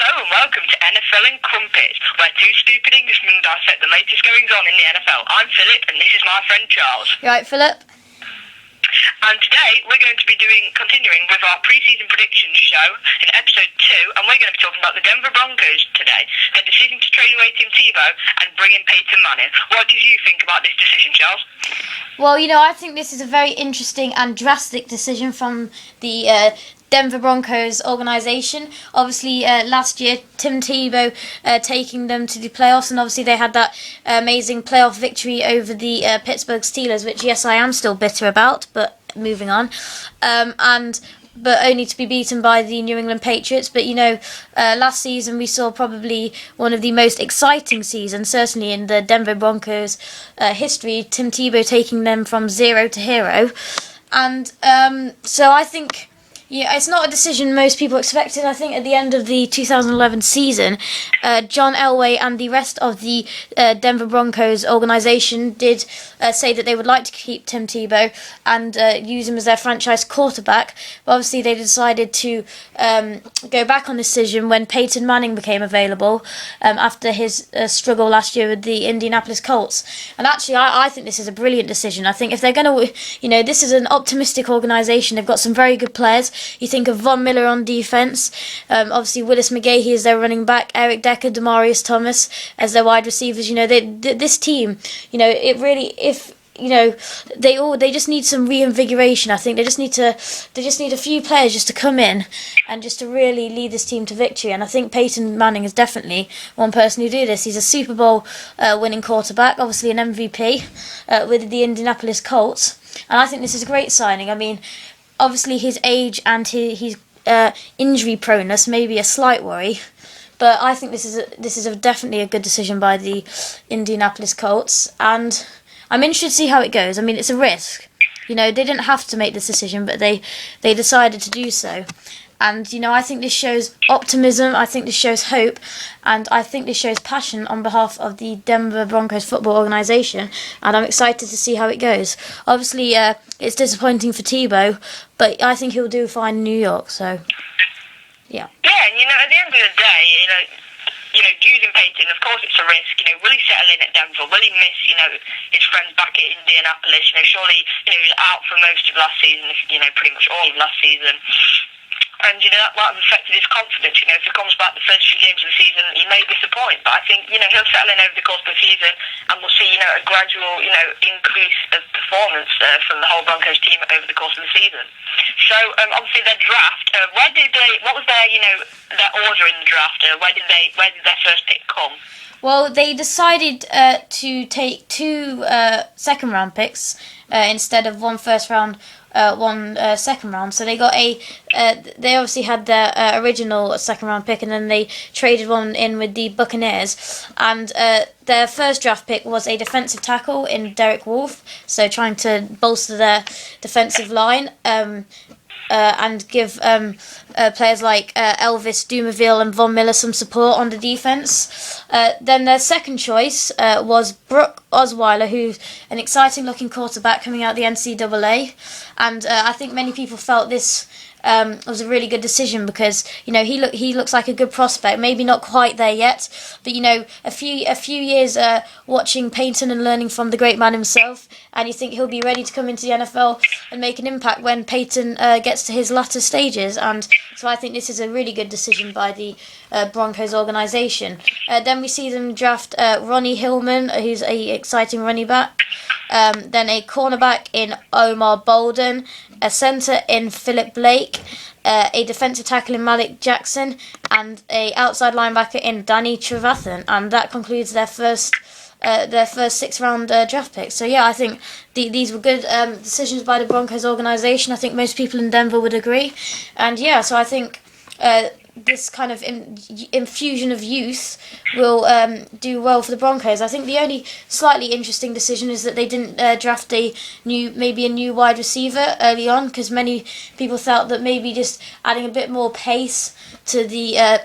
Hello and welcome to NFL and Crumpets, where two stupid Englishmen dissect the latest goings on in the NFL. I'm Phillip and this is my friend Charles. You right, Phillip? And today we're going to be continuing with our pre-season predictions show in episode 2, and we're going to be talking about the Denver Broncos today. Their decision to trade away Tim Tebow and bring in Peyton Manning. What do you think about this decision, Charles? Well, I think this is a very interesting and drastic decision from the Denver Broncos organisation. Obviously, last year, Tim Tebow taking them to the playoffs, and obviously they had that amazing playoff victory over the Pittsburgh Steelers, which, yes, I am still bitter about, but moving on. But only to be beaten by the New England Patriots. But, last season we saw probably one of the most exciting seasons, certainly in the Denver Broncos history, Tim Tebow taking them from zero to hero. And so I think... Yeah, it's not a decision most people expected. I think at the end of the 2011 season, John Elway and the rest of the Denver Broncos organisation did say that they would like to keep Tim Tebow and use him as their franchise quarterback. But obviously they decided to go back on this decision when Peyton Manning became available after his struggle last year with the Indianapolis Colts. And actually, I think this is a brilliant decision. I think if they're going to, this is an optimistic organisation. They've got some very good players. You think of Von Miller on defense, obviously Willis McGahee as their running back, Eric Decker, Demarius Thomas as their wide receivers. This team, it really, if they just need some reinvigoration. I think they just need a few players just to come in and just to really lead this team to victory. And I think Peyton Manning is definitely one person who do this. He's a Super Bowl winning quarterback, obviously an MVP with the Indianapolis Colts, and I think this is a great signing. I mean, obviously his age and his injury proneness may be a slight worry, but I think this is definitely a good decision by the Indianapolis Colts, and I'm interested to see how it goes. I mean, it's a risk. They didn't have to make this decision, but they decided to do so. And, I think this shows optimism, I think this shows hope, and I think this shows passion on behalf of the Denver Broncos football organisation, and I'm excited to see how it goes. Obviously, it's disappointing for Tebow, but I think he'll do fine in New York, so, yeah. Yeah, and, at the end of the day, using Peyton, of course it's a risk. Will he settle in at Denver? Will he miss, his friends back at Indianapolis? Surely, he was out for most of last season, pretty much all of last season. And, that might have affected his confidence. If he comes back the first few games of the season, he may disappoint. But I think, he'll settle in over the course of the season, and we'll see, a gradual, increase of performance from the whole Broncos team over the course of the season. So, obviously, their draft, what was their, their order in the draft? Where did their first pick come? Well, they decided to take 2 second-round picks instead of 1 first-round, 1 second round. So they got they obviously had their original second round pick, and then they traded one in with the Buccaneers. And their first draft pick was a defensive tackle in Derek Wolfe, so trying to bolster their defensive line. And give players like Elvis Dumerville and Von Miller some support on the defense. Then their second choice was Brock Osweiler, who's an exciting-looking quarterback coming out of the NCAA. And I think many people felt this was a really good decision because he looks like a good prospect. Maybe not quite there yet, but a few years watching Peyton and learning from the great man himself, and you think he'll be ready to come into the NFL and make an impact when Peyton gets to his latter stages. And so I think this is a really good decision by the Broncos organisation. Then we see them draft Ronnie Hillman, who's a exciting running back. Then a cornerback in Omar Bolden, a centre in Philip Blake, a defensive tackle in Malik Jackson, and a outside linebacker in Danny Trevathan. And that concludes their first 6-round draft pick. So yeah, I think these were good decisions by the Broncos organisation. I think most people in Denver would agree. And yeah, so I think this kind of infusion of youth will do well for the Broncos. I think the only slightly interesting decision is that they didn't draft a new wide receiver early on, because many people felt that maybe just adding a bit more pace to the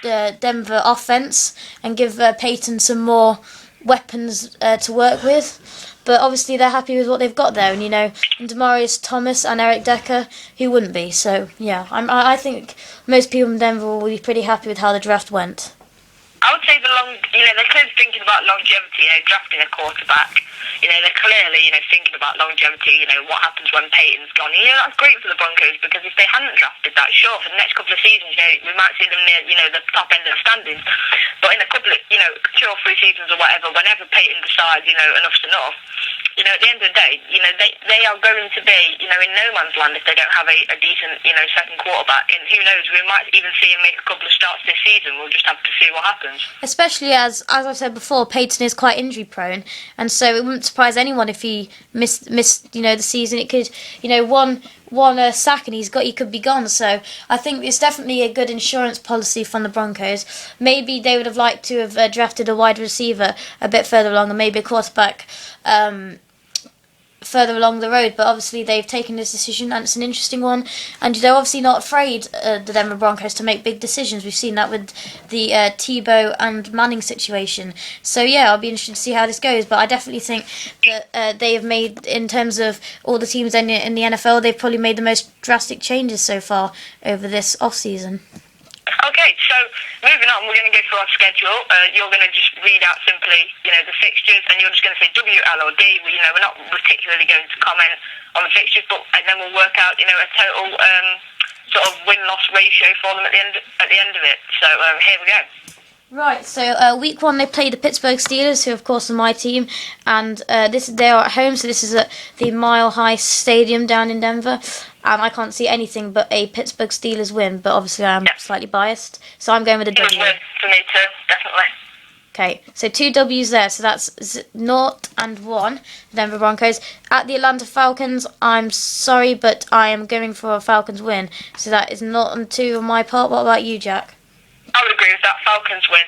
Denver offense and give Peyton some more weapons to work with. But obviously they're happy with what they've got there, and Demarius Thomas and Eric Decker, who wouldn't be? So yeah, I think most people in Denver will be pretty happy with how the draft went. I would say they're clearly thinking about longevity, drafting a quarterback. They're clearly, thinking about longevity, what happens when Peyton's gone. That's great for the Broncos, because if they hadn't drafted that, sure, for the next couple of seasons, we might see them near, the top end of the standings. But in a couple of, 2 or 3 seasons or whatever, whenever Peyton decides, enough's enough, at the end of the day, they are going to be, in no man's land if they don't have a decent, second quarterback. And who knows, we might even see him make a couple of starts this season. We'll just have to see what happens. Especially as I've said before, Peyton is quite injury prone, and so it wouldn't surprise anyone if he missed the season. It could, one sack and he could be gone. So I think it's definitely a good insurance policy from the Broncos. Maybe they would have liked to have drafted a wide receiver a bit further along, and maybe a quarterback further along the road, but obviously they've taken this decision, and it's an interesting one, and they're obviously not afraid, the Denver Broncos, to make big decisions. We've seen that with the Tebow and Manning situation. So yeah, I'll be interested to see how this goes, but I definitely think that they have made, in terms of all the teams in the NFL, they've probably made the most drastic changes so far over this off-season. Okay, so moving on, we're going to go through our schedule. You're going to just read out simply, the fixtures, and you're just going to say W, L, or D. We're not particularly going to comment on the fixtures, and then we'll work out, a total sort of win-loss ratio for them at the end of it. So here we go. Right, so week 1 they played the Pittsburgh Steelers, who of course are my team, and they are at home, so this is at the Mile High Stadium down in Denver, and I can't see anything but a Pittsburgh Steelers win, but obviously I'm slightly biased, so I'm going with a W. Win for me too, definitely. Okay, so 2 W's there, so that's 0 and 1, Denver Broncos. At the Atlanta Falcons, I'm sorry, but I am going for a Falcons win, so that is 0 and 2 on my part. What about you, Jack? I would agree with that. Falcons win.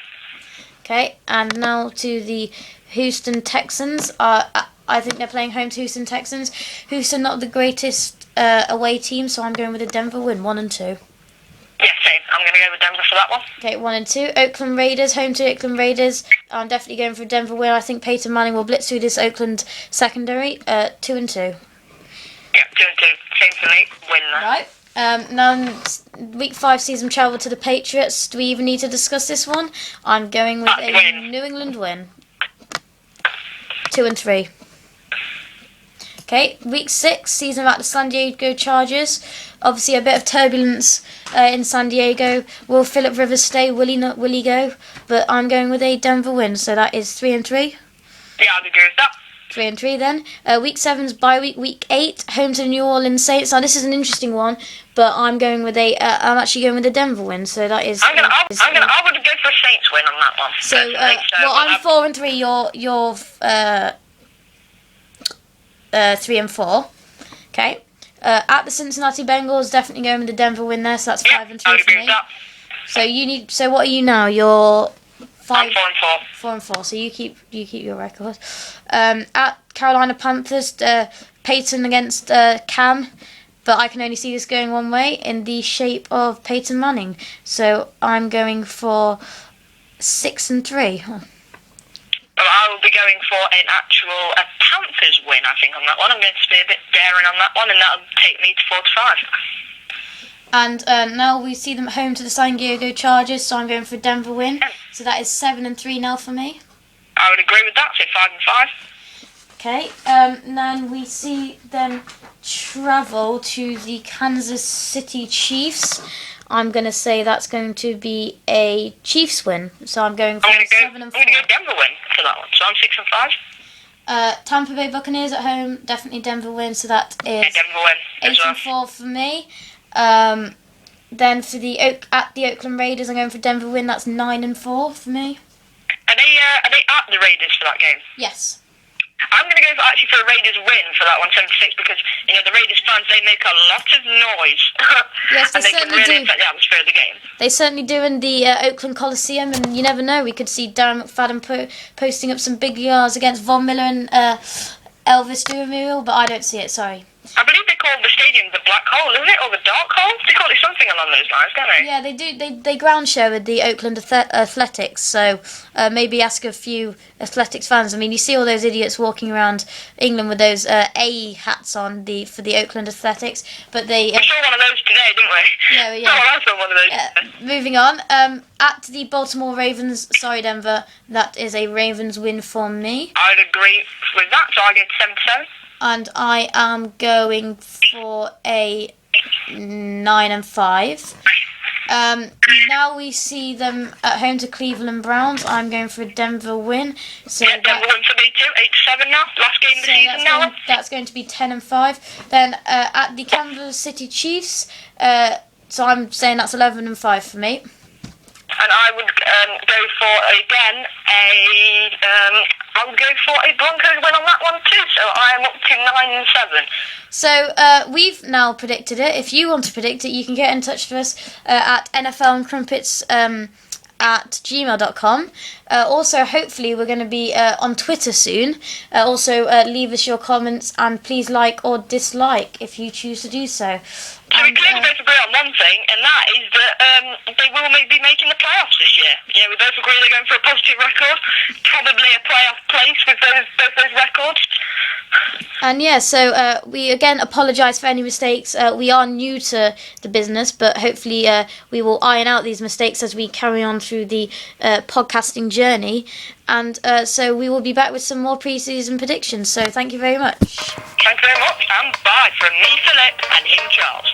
Okay, and now to the Houston Texans. I think they're playing home to Houston Texans. Houston not the greatest away team, so I'm going with a Denver win, 1 and 2. Yeah, same. I'm going to go with Denver for that one. Okay, 1 and 2. Oakland Raiders, home to Oakland Raiders. I'm definitely going for a Denver win. I think Peyton Manning will blitz through this Oakland secondary. 2 and 2. Yeah, 2 and 2. Same for me. Win there. Right. Now, week 5 season travel to the Patriots. Do we even need to discuss this one? I'm going with a win. New England win. 2 and 3. Okay, week 6 season at the San Diego Chargers. Obviously, a bit of turbulence in San Diego. Will Phillip Rivers stay? Will he go? But I'm going with a Denver win. So that is 3 and 3. Yeah, I'd agree with that. 3 and 3 then. Week 7's bye week. Week 8 home to the New Orleans Saints. Now this is an interesting one, but I'm going with I'm actually going with a Denver win. So that is. I would go for a Saints win on that one. So I'm 4 and 3. You're 3 and 4. Okay. At the Cincinnati Bengals, definitely going with the Denver win there. So that's 5 and 2 for me. So what are you now? You're 5. I'm 4 and 4. 4 and 4. So you keep your record. At Carolina Panthers, Peyton against Cam, but I can only see this going one way, in the shape of Peyton Manning. So I'm going for 6 and 3. Well, I will be going for a Panthers win, I think, on that one. I'm going to be a bit daring on that one, and that'll take me to 4 to 5. And now we see them home to the San Diego Chargers, so I'm going for a Denver win. So that is 7 and 3 now for me. I would agree with that, so 5 and 5. Okay, and then we see them travel to the Kansas City Chiefs. I'm going to say that's going to be a Chiefs win. So I'm going for 7 and 4. I'm going to go Denver win for that one, so I'm 6 and 5. Tampa Bay Buccaneers at home, definitely Denver win, so that is Denver win 8 and 4 for me. Then for at the Oakland Raiders, I'm going for Denver win. That's 9 and 4 for me. Are they at the Raiders for that game? Yes. I'm going to go for a Raiders win for that one, 76, because the Raiders fans, they make a lot of noise. Yes, they and they can certainly really do. affect the atmosphere of the game. They certainly do in the Oakland Coliseum, and you never know. We could see Darren McFadden posting up some big yards against Von Miller and Elvis Duhamel, but I don't see it. Sorry. I believe they call the stadium the Black Hole, is it? Or the Dark Hole? They call it something along those lines, don't they? Yeah, they do. They ground share with the Oakland Athletics, so maybe ask a few Athletics fans. I mean, you see all those idiots walking around England with those A hats on for the Oakland Athletics, but they... we saw one of those today, didn't we? Yeah. I saw one of those. Moving on, at the Baltimore Ravens, sorry Denver, that is a Ravens win for me. I'd agree with that, so I get 7-7. And I am going for a 9-5. Now we see them at home to Cleveland Browns. I'm going for a Denver win. So yeah, Denver win for me too. 8-7 now. Last game of the season now. That's going to be 10-5. Then at the Kansas City Chiefs, so I'm saying that's 11-5 for me. And I would go for, again, I would go for a Broncos win on that one too. So I am up to 9-7. So we've now predicted it. If you want to predict it, you can get in touch with us at NFL and Crumpets at gmail.com. Also, hopefully, we're going to be on Twitter soon. Also, leave us your comments and please like or dislike if you choose to do so. So we clearly both agree on one thing, and that is that they will be making the playoffs this year. Yeah, we both agree they're going for a positive record, probably a playoff place with both those records. And yeah, so we again apologise for any mistakes. We are new to the business, but hopefully we will iron out these mistakes as we carry on through the podcasting journey. And so we will be back with some more pre-season predictions. So thank you very much. Thank you very much, and bye from me, Phillip, and him, Charles.